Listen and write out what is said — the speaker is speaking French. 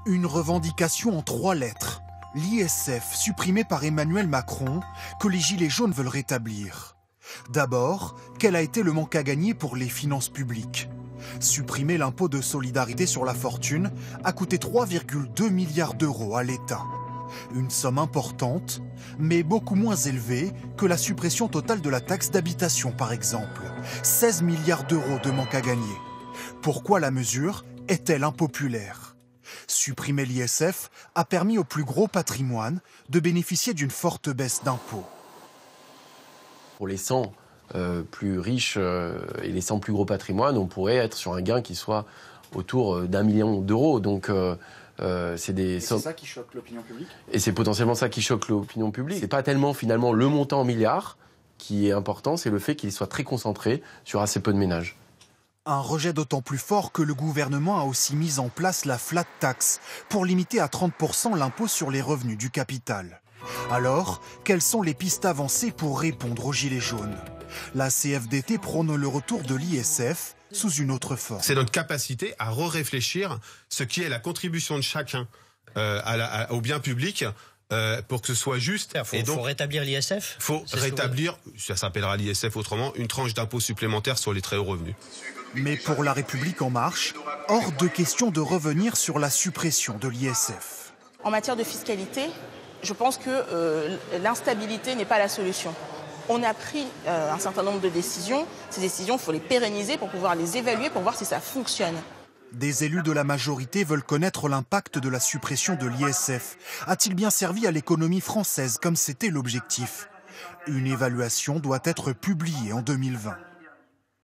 Une revendication en 3 lettres. L'ISF, supprimé par Emmanuel Macron, que les Gilets jaunes veulent rétablir. D'abord, quel a été le manque à gagner pour les finances publiques? Supprimer l'impôt de solidarité sur la fortune a coûté 3,2 milliards d'euros à l'État. Une somme importante, mais beaucoup moins élevée que la suppression totale de la taxe d'habitation par exemple. 16 milliards d'euros de manque à gagner. Pourquoi la mesure est-elle impopulaire? Supprimer l'ISF a permis au plus gros patrimoine de bénéficier d'une forte baisse d'impôts. Pour les 100 plus riches et les 100 plus gros patrimoines, on pourrait être sur un gain qui soit autour d'1 million d'euros. Donc c'est ça qui choque l'opinion publique. Et c'est potentiellement ça qui choque l'opinion publique. C'est pas tellement finalement le montant en milliards qui est important, c'est le fait qu'il soit très concentré sur assez peu de ménages. Un rejet d'autant plus fort que le gouvernement a aussi mis en place la flat tax pour limiter à 30% l'impôt sur les revenus du capital. Alors, quelles sont les pistes avancées pour répondre aux Gilets jaunes? La CFDT prône le retour de l'ISF sous une autre forme. C'est notre capacité à réfléchir ce qui est la contribution de chacun au bien public pour que ce soit juste. Il faut rétablir l'ISF. Il faut rétablir, ça s'appellera l'ISF autrement, une tranche d'impôt supplémentaire sur les très hauts revenus. Mais pour La République En Marche, hors de question de revenir sur la suppression de l'ISF. En matière de fiscalité, je pense que l'instabilité n'est pas la solution. On a pris un certain nombre de décisions. Ces décisions, il faut les pérenniser pour pouvoir les évaluer, pour voir si ça fonctionne. Des élus de la majorité veulent connaître l'impact de la suppression de l'ISF. A-t-il bien servi à l'économie française comme c'était l'objectif? Une évaluation doit être publiée en 2020.